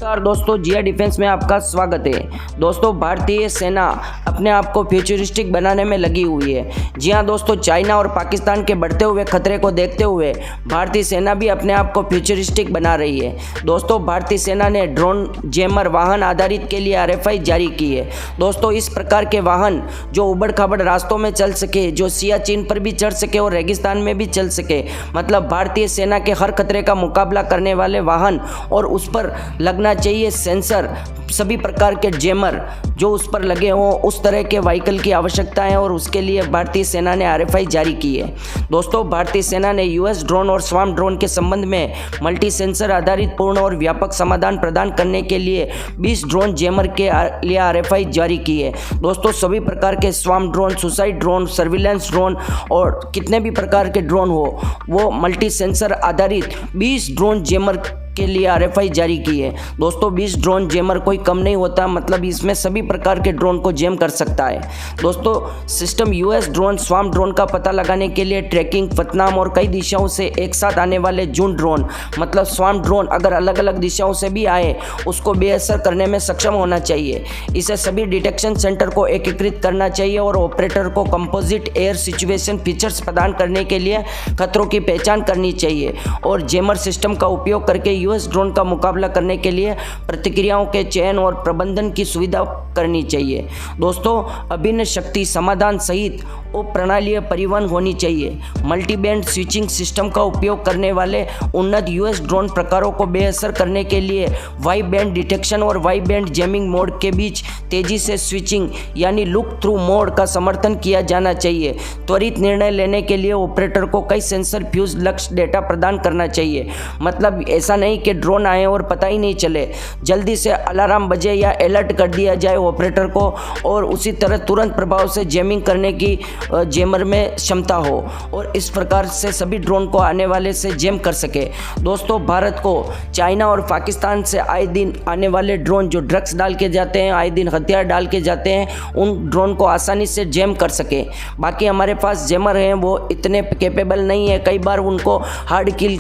नमस्कार दोस्तों, जिया डिफेंस में आपका स्वागत है। दोस्तों, भारतीय सेना अपने आप को फ्यूचरिस्टिक बनाने में लगी हुई है। जी हां दोस्तों, चाइना और पाकिस्तान के बढ़ते हुए खतरे को देखते हुए भारतीय सेना भी अपने आप को फ्यूचरिस्टिक बना रही है। दोस्तों, भारतीय सेना ने ड्रोन जैमर वाहन आधारित के लिए RFI जारी की है। दोस्तों, इस प्रकार के वाहन जो उबड़ खाबड़ रास्तों में चल सके, जो सियाचिन पर भी चढ़ सके और रेगिस्तान में भी चल सके, मतलब भारतीय सेना के हर खतरे का मुकाबला करने वाले वाहन, और उस पर लगना चाहिए सेंसर, सभी प्रकार के जैमर जो उस पर लगे हों, उस तरह के व्हीकल की आवश्यकता है और उसके लिए भारतीय सेना ने RFI जारी की है। दोस्तों, भारतीय सेना ने US ड्रोन और स्वार्म ड्रोन के संबंध में मल्टी सेंसर आधारित पूर्ण और व्यापक समाधान प्रदान करने के लिए 20 ड्रोन जैमर के लिए RFI जारी की है। दोस्तों, सभी प्रकार के swarm drone, suicide drone, surveillance drone और कितने भी प्रकार के ड्रोन हो, वो मल्टी सेंसर आधारित 20 ड्रोन जैमर के लिए RFI जारी की है। दोस्तों, 20 ड्रोन जैमर कोई कम नहीं होता, मतलब इसमें सभी प्रकार के ड्रोन को जैम कर सकता है। दोस्तों, system US drone, swarm drone का पता लगाने के लिए ट्रैकिंग, पथनाम और कई दिशाओं से एक साथ आने वाले जून ड्रोन, मतलब स्वार्म ड्रोन अगर अलग अलग दिशाओं से भी आए, उसको बेअसर करने में सक्षम होना चाहिए। इसे सभी डिटेक्शन सेंटर को एकीकृत करना चाहिए और ऑपरेटर को कंपोजिट एयर सिचुएशन फीचर्स प्रदान करने के लिए खतरों की पहचान करनी चाहिए और जैमर सिस्टम का उपयोग करके US ड्रोन का मुकाबला करने के लिए प्रतिक्रियाओं के चयन और प्रबंधन की सुविधा करनी चाहिए। दोस्तों, अभिन्न शक्ति समाधान सहित उपप्रणालीय परिवहन होनी चाहिए। मल्टी बैंड स्विचिंग सिस्टम का उपयोग करने वाले उन्नत US ड्रोन प्रकारों को बेअसर करने के लिए वाई बैंड डिटेक्शन और वाई बैंड जैमिंग मोड के बीच तेजी से स्विचिंग यानी लुक थ्रू मोड का समर्थन किया जाना चाहिए। त्वरित निर्णय लेने के लिए ऑपरेटर को कई सेंसर फ्यूज लक्ष्य डेटा प्रदान करना चाहिए, मतलब ऐसा नहीं कि ड्रोन आए और पता ही नहीं चले, जल्दी से अलार्म बजे या अलर्ट कर दिया जाए ऑपरेटर को और उसी तरह तुरंत प्रभाव से जैमिंग करने की जैमर में क्षमता हो और इस प्रकार से सभी ड्रोन को आने वाले से जैम कर सके। दोस्तों, भारत को चाइना और पाकिस्तान से आए दिन आने वाले ड्रोन जो ड्रग्स डाल के जाते हैं, आए दिन हथियार डाल के जाते हैं, उन ड्रोन को आसानी से जैम कर सके। बाकी हमारे पास जैमर हैं, वो इतने कैपेबल नहीं है, कई बार उनको हार्ड किल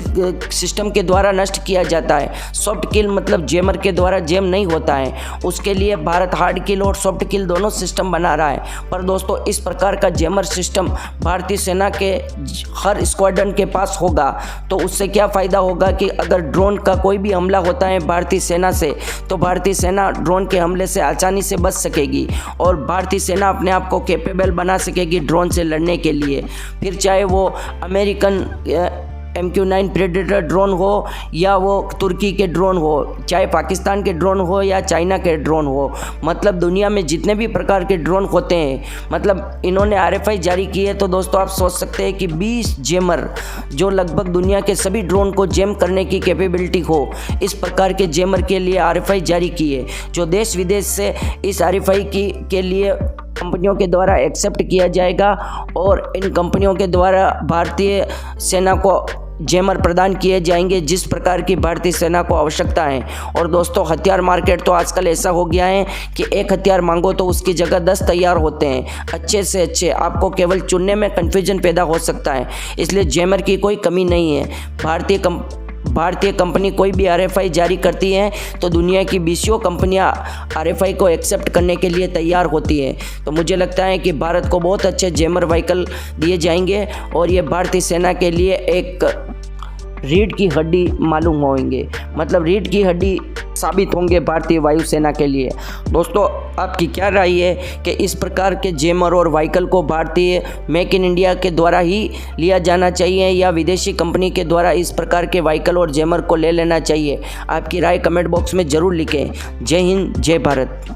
सिस्टम के द्वारा नष्ट किया जाता है। सॉफ्ट किल मतलब जैमर के द्वारा जैम नहीं होता है, उसके लिए भारत हार्ड किल और सॉफ्ट किल दोनों सिस्टम बना रहा है। पर दोस्तों, इस प्रकार का जैमर सिस्टम भारतीय सेना के हर स्क्वाड्रन के पास होगा तो उससे क्या फ़ायदा होगा कि अगर ड्रोन का कोई भी हमला होता है भारतीय सेना से, तो भारतीय सेना ड्रोन के हमले से आसानी से बच सकेगी और भारतीय सेना अपने आप को कैपेबल बना सकेगी ड्रोन से लड़ने के लिए। फिर चाहे वो अमेरिकन MQ-9 प्रेडेटर ड्रोन हो या वो तुर्की के ड्रोन हो, चाहे पाकिस्तान के ड्रोन हो या चाइना के ड्रोन हो, मतलब दुनिया में जितने भी प्रकार के ड्रोन होते हैं, मतलब इन्होंने RFI जारी की है। तो दोस्तों, आप सोच सकते हैं कि 20 जैमर जो लगभग दुनिया के सभी ड्रोन को जैम करने की कैपेबिलिटी हो, इस प्रकार के जैमर के लिए RFI जारी की है, जो देश विदेश से इस RFI के लिए कंपनियों के द्वारा एक्सेप्ट किया जाएगा और इन कंपनियों के द्वारा भारतीय सेना को जैमर प्रदान किए जाएंगे जिस प्रकार की भारतीय सेना को आवश्यकता है। और दोस्तों, हथियार मार्केट तो आजकल ऐसा हो गया है कि एक हथियार मांगो तो उसकी जगह 10 तैयार होते हैं, अच्छे से अच्छे। आपको केवल चुनने में कन्फ्यूजन पैदा हो सकता है, इसलिए जैमर की कोई कमी नहीं है। भारतीय कंपनी कोई भी RFI जारी करती है तो दुनिया की 20 कंपनियां RFI को एक्सेप्ट करने के लिए तैयार होती हैं। तो मुझे लगता है कि भारत को बहुत अच्छे जैमर व्हीकल दिए जाएंगे और ये भारतीय सेना के लिए एक रीढ़ की हड्डी मालूम होंगे, मतलब रीढ़ की हड्डी साबित होंगे भारतीय वायुसेना के लिए। दोस्तों, आपकी क्या राय है कि इस प्रकार के जैमर और व्हीकल को भारतीय मेक इन इंडिया के द्वारा ही लिया जाना चाहिए या विदेशी कंपनी के द्वारा इस प्रकार के व्हीकल और जैमर को ले लेना चाहिए? आपकी राय कमेंट बॉक्स में ज़रूर लिखें। जय हिंद, जय भारत।